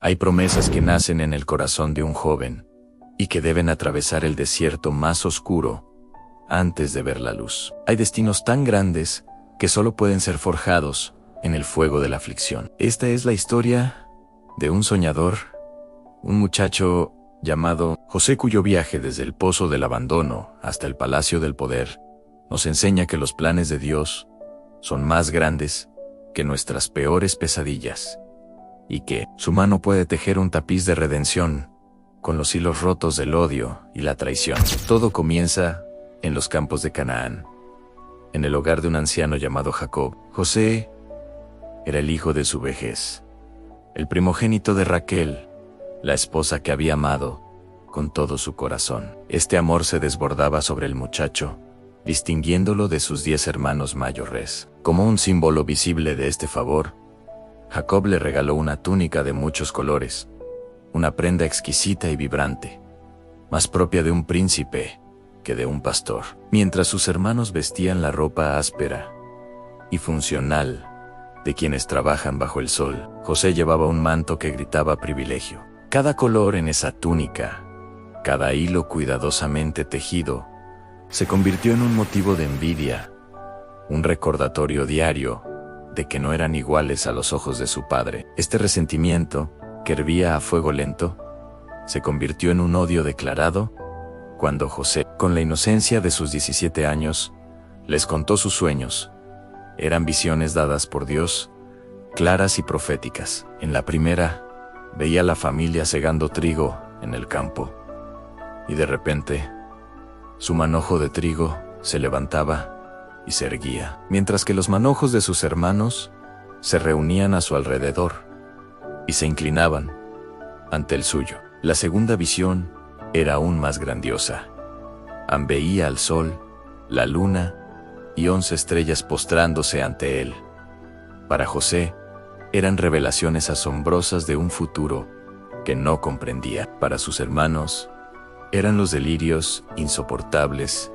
Hay promesas que nacen en el corazón de un joven y que deben atravesar el desierto más oscuro antes de ver la luz. Hay destinos tan grandes que solo pueden ser forjados en el fuego de la aflicción. Esta es la historia de un soñador, un muchacho llamado José, cuyo viaje desde el pozo del abandono hasta el palacio del poder nos enseña que los planes de Dios son más grandes que nuestras peores pesadillas y que su mano puede tejer un tapiz de redención con los hilos rotos del odio y la traición. Todo comienza en los campos de Canaán, en el hogar de un anciano llamado Jacob. José era el hijo de su vejez, el primogénito de Raquel, la esposa que había amado con todo su corazón. Este amor se desbordaba sobre el muchacho, distinguiéndolo de sus 10 hermanos mayores. Como un símbolo visible de este favor, Jacob le regaló una túnica de muchos colores, una prenda exquisita y vibrante, más propia de un príncipe que de un pastor. Mientras sus hermanos vestían la ropa áspera y funcional de quienes trabajan bajo el sol, José llevaba un manto que gritaba privilegio. Cada color en esa túnica, cada hilo cuidadosamente tejido, se convirtió en un motivo de envidia, un recordatorio diario de que no eran iguales a los ojos de su padre. Este resentimiento, que hervía a fuego lento, se convirtió en un odio declarado cuando José, con la inocencia de sus 17 años, les contó sus sueños. Eran visiones dadas por Dios, claras y proféticas. En la primera, veía a la familia segando trigo en el campo, y de repente, su manojo de trigo se levantaba y se erguía, mientras que los manojos de sus hermanos se reunían a su alrededor y se inclinaban ante el suyo. La segunda visión era aún más grandiosa. Veía al sol, la luna y 11 estrellas postrándose ante él. Para José, eran revelaciones asombrosas de un futuro que no comprendía. Para sus hermanos, eran los delirios insoportables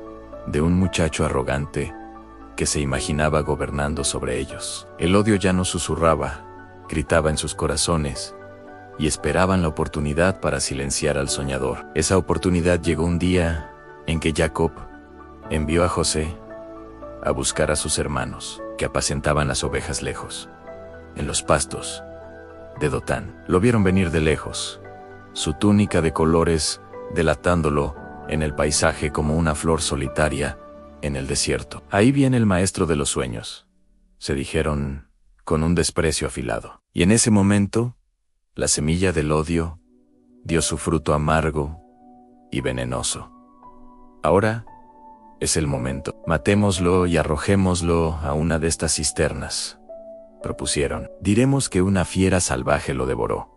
de un muchacho arrogante que se imaginaba gobernando sobre ellos. El odio ya no susurraba, gritaba en sus corazones, y esperaban la oportunidad para silenciar al soñador. Esa oportunidad llegó un día en que Jacob envió a José a buscar a sus hermanos, que apacentaban las ovejas lejos, en los pastos de Dotán. Lo vieron venir de lejos, su túnica de colores delatándolo en el paisaje como una flor solitaria en el desierto. Ahí viene el maestro de los sueños, se dijeron con un desprecio afilado. Y en ese momento, la semilla del odio dio su fruto amargo y venenoso. Ahora es el momento. Matémoslo y arrojémoslo a una de estas cisternas, propusieron. Diremos que una fiera salvaje lo devoró,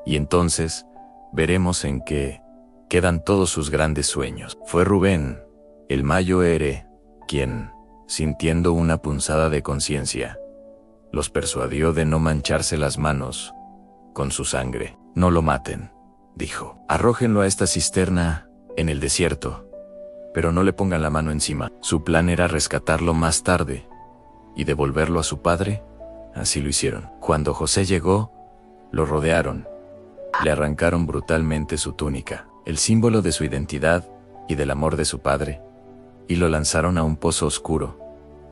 y entonces veremos en qué quedan todos sus grandes sueños. Fue Rubén, el mayo Ere, quien, sintiendo una punzada de conciencia, los persuadió de no mancharse las manos con su sangre. No lo maten, dijo. Arrójenlo a esta cisterna en el desierto, pero no le pongan la mano encima. Su plan era rescatarlo más tarde y devolverlo a su padre. Así lo hicieron. Cuando José llegó, lo rodearon, le arrancaron brutalmente su túnica, el símbolo de su identidad y del amor de su padre, y lo lanzaron a un pozo oscuro,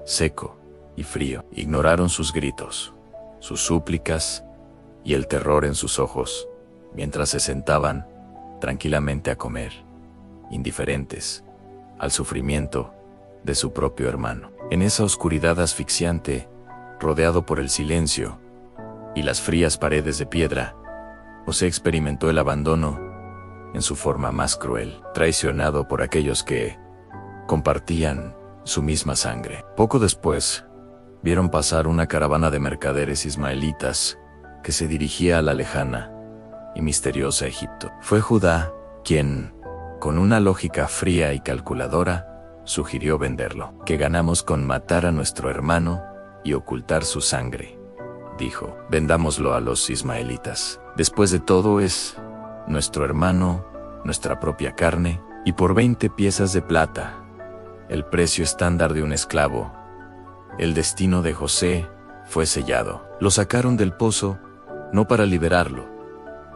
seco y frío. Ignoraron sus gritos, sus súplicas y el terror en sus ojos, mientras se sentaban tranquilamente a comer, indiferentes al sufrimiento de su propio hermano. En esa oscuridad asfixiante, rodeado por el silencio y las frías paredes de piedra, José experimentó el abandono en su forma más cruel, traicionado por aquellos que compartían su misma sangre. Poco después, vieron pasar una caravana de mercaderes ismaelitas que se dirigía a la lejana y misteriosa Egipto. Fue Judá quien, con una lógica fría y calculadora, sugirió venderlo. ¿Qué ganamos con matar a nuestro hermano y ocultar su sangre?, dijo. Vendámoslo a los ismaelitas. Después de todo, es nuestro hermano, nuestra propia carne, y por 20 piezas de plata, el precio estándar de un esclavo, el destino de José fue sellado. Lo sacaron del pozo, no para liberarlo,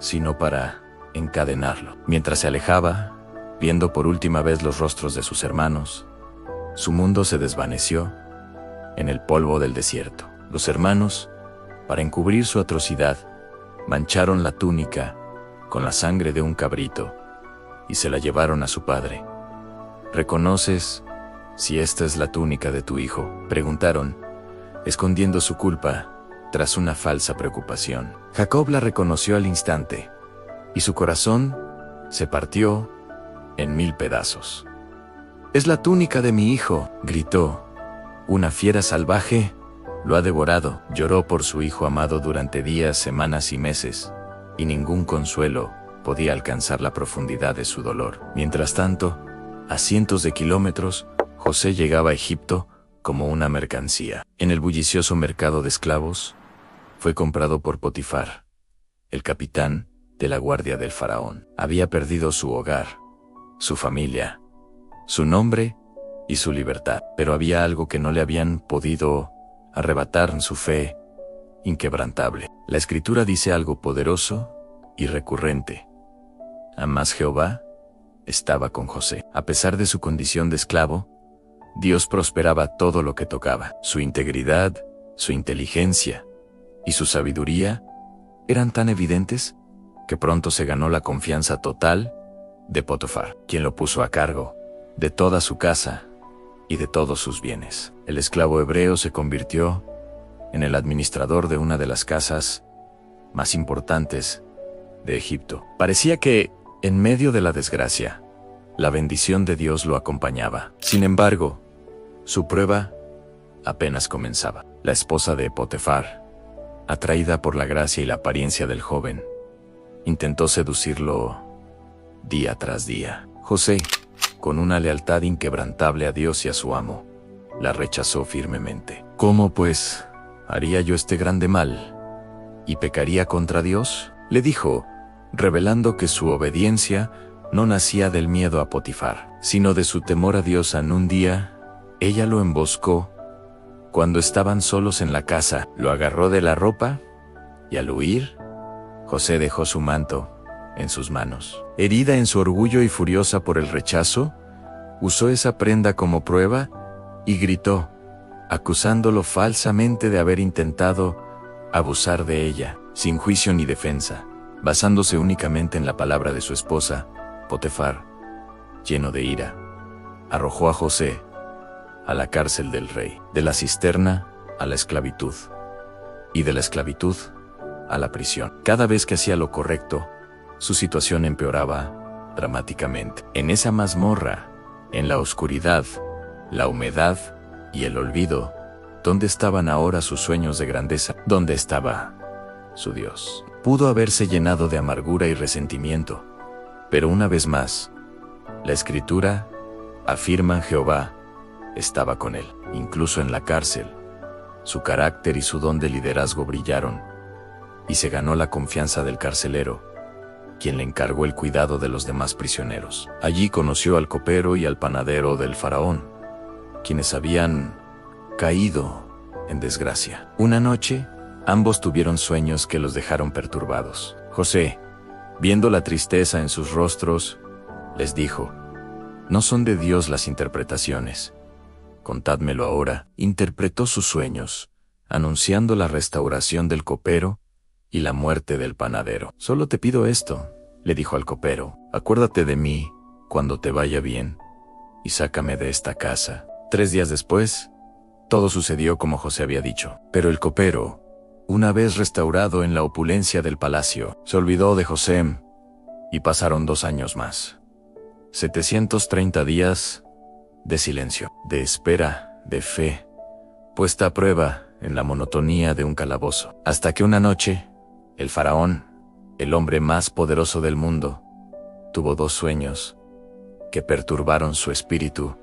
sino para encadenarlo. Mientras se alejaba, viendo por última vez los rostros de sus hermanos, su mundo se desvaneció en el polvo del desierto. Los hermanos, para encubrir su atrocidad, mancharon la túnica con la sangre de un cabrito y se la llevaron a su padre. ¿Reconoces si esta es la túnica de tu hijo?, preguntaron, escondiendo su culpa tras una falsa preocupación. Jacob la reconoció al instante, y su corazón se partió en 1000 pedazos. «Es la túnica de mi hijo», gritó. «Una fiera salvaje lo ha devorado». Lloró por su hijo amado durante días, semanas y meses, y ningún consuelo podía alcanzar la profundidad de su dolor. Mientras tanto, a cientos de kilómetros, José llegaba a Egipto como una mercancía. En el bullicioso mercado de esclavos, fue comprado por Potifar, el capitán de la guardia del faraón. Había perdido su hogar, su familia, su nombre y su libertad. Pero había algo que no le habían podido arrebatar: su fe inquebrantable. La Escritura dice algo poderoso y recurrente. Además, Jehová estaba con José. A pesar de su condición de esclavo, Dios prosperaba todo lo que tocaba. Su integridad, su inteligencia y su sabiduría eran tan evidentes que pronto se ganó la confianza total de Potifar, quien lo puso a cargo de toda su casa y de todos sus bienes. El esclavo hebreo se convirtió en el administrador de una de las casas más importantes de Egipto. Parecía que, en medio de la desgracia, la bendición de Dios lo acompañaba. Sin embargo, su prueba apenas comenzaba. La esposa de Potifar, atraída por la gracia y la apariencia del joven, intentó seducirlo día tras día. José, con una lealtad inquebrantable a Dios y a su amo, la rechazó firmemente. ¿Cómo, pues, haría yo este grande mal y pecaría contra Dios?, le dijo, revelando que su obediencia no nacía del miedo a Potifar, sino de su temor a Dios. En un día, ella lo emboscó cuando estaban solos en la casa, lo agarró de la ropa y al huir, José dejó su manto en sus manos. Herida en su orgullo y furiosa por el rechazo, usó esa prenda como prueba y gritó, acusándolo falsamente de haber intentado abusar de ella, sin juicio ni defensa, basándose únicamente en la palabra de su esposa. Potifar, lleno de ira, arrojó a José a la cárcel del rey, de la cisterna a la esclavitud, y de la esclavitud a la prisión. Cada vez que hacía lo correcto, su situación empeoraba dramáticamente. En esa mazmorra, en la oscuridad, la humedad y el olvido, ¿dónde estaban ahora sus sueños de grandeza? ¿Dónde estaba su Dios? Pudo haberse llenado de amargura y resentimiento, pero una vez más, la Escritura afirma: Jehová estaba con él. Incluso en la cárcel, su carácter y su don de liderazgo brillaron, y se ganó la confianza del carcelero, quien le encargó el cuidado de los demás prisioneros. Allí conoció al copero y al panadero del faraón, quienes habían caído en desgracia. Una noche, ambos tuvieron sueños que los dejaron perturbados. José, viendo la tristeza en sus rostros, les dijo: «¿No son de Dios las interpretaciones? Contádmelo ahora». Interpretó sus sueños, anunciando la restauración del copero y la muerte del panadero. «Solo te pido esto», le dijo al copero: «acuérdate de mí cuando te vaya bien y sácame de esta casa». 3 días después, todo sucedió como José había dicho. Pero el copero, una vez restaurado en la opulencia del palacio, se olvidó de José, y pasaron 2 años más. 730 días de silencio, de espera, de fe, puesta a prueba en la monotonía de un calabozo. Hasta que una noche, el faraón, el hombre más poderoso del mundo, tuvo 2 sueños que perturbaron su espíritu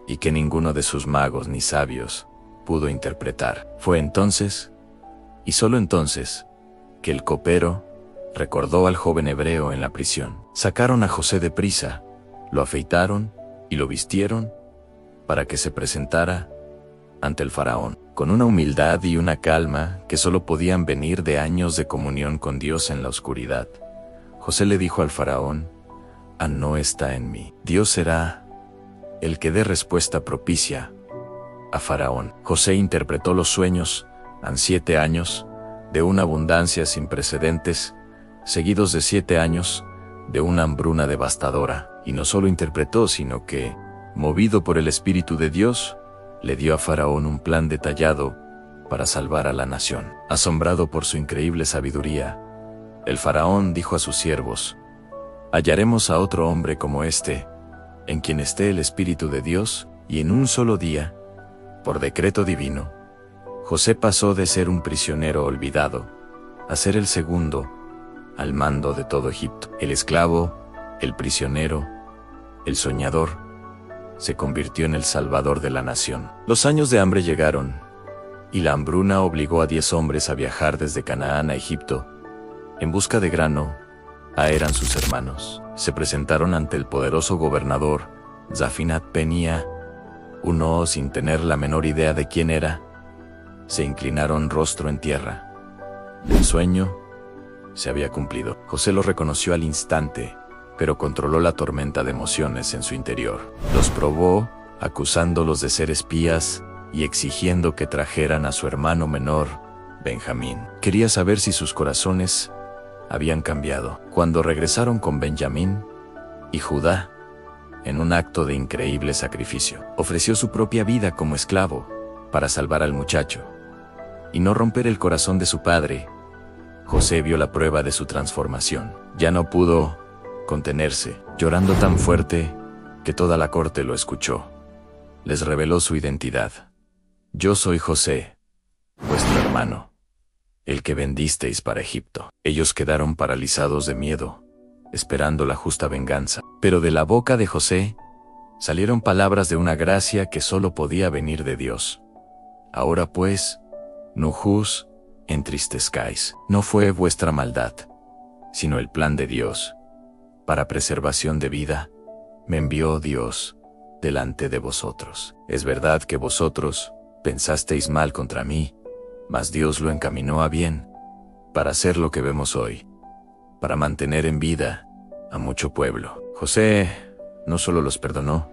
y que ninguno de sus magos ni sabios pudo interpretar. Fue entonces, y solo entonces, que el copero recordó al joven hebreo en la prisión. Sacaron a José deprisa, lo afeitaron y lo vistieron para que se presentara ante el faraón, con una humildad y una calma que solo podían venir de años de comunión con Dios en la oscuridad. José le dijo al faraón: no está en mí. Dios será el que dé respuesta propicia a Faraón. José interpretó los sueños, en 7 años, de una abundancia sin precedentes, seguidos de 7 años, de una hambruna devastadora, y no solo interpretó, sino que, movido por el Espíritu de Dios, le dio a Faraón un plan detallado para salvar a la nación. Asombrado por su increíble sabiduría, el Faraón dijo a sus siervos: hallaremos a otro hombre como este, en quien esté el Espíritu de Dios, y en un solo día, por decreto divino, José pasó de ser un prisionero olvidado a ser el segundo al mando de todo Egipto. El esclavo, el prisionero, el soñador, se convirtió en el salvador de la nación. Los años de hambre llegaron, y la hambruna obligó a 10 hombres a viajar desde Canaán a Egipto, en busca de grano. Eran sus hermanos. Se presentaron ante el poderoso gobernador, Zafinat-Penía. Uno, sin tener la menor idea de quién era, se inclinaron rostro en tierra. El sueño se había cumplido. José lo reconoció al instante, pero controló la tormenta de emociones en su interior. Los probó, acusándolos de ser espías y exigiendo que trajeran a su hermano menor, Benjamín. Quería saber si sus corazones habían cambiado. Cuando regresaron con Benjamín y Judá, en un acto de increíble sacrificio, ofreció su propia vida como esclavo para salvar al muchacho y no romper el corazón de su padre. José vio la prueba de su transformación. Ya no pudo contenerse, llorando tan fuerte que toda la corte lo escuchó. Les reveló su identidad: yo soy José, vuestro hermano, el que vendisteis para Egipto. Ellos quedaron paralizados de miedo, esperando la justa venganza. Pero de la boca de José salieron palabras de una gracia que solo podía venir de Dios. Ahora pues, no os entristezcáis. No fue vuestra maldad, sino el plan de Dios. Para preservación de vida, me envió Dios delante de vosotros. Es verdad que vosotros pensasteis mal contra mí, mas Dios lo encaminó a bien, para hacer lo que vemos hoy, para mantener en vida a mucho pueblo. José no solo los perdonó,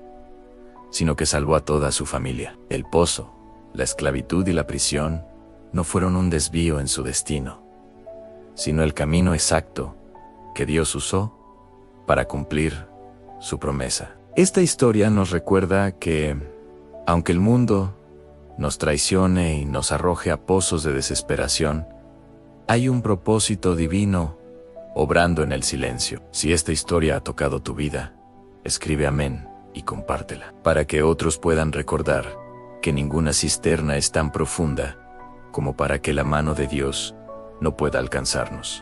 sino que salvó a toda su familia. El pozo, la esclavitud y la prisión no fueron un desvío en su destino, sino el camino exacto que Dios usó para cumplir su promesa. Esta historia nos recuerda que, aunque el mundo nos traicione y nos arroje a pozos de desesperación, hay un propósito divino obrando en el silencio. Si esta historia ha tocado tu vida, escribe amén y compártela, para que otros puedan recordar que ninguna cisterna es tan profunda como para que la mano de Dios no pueda alcanzarnos.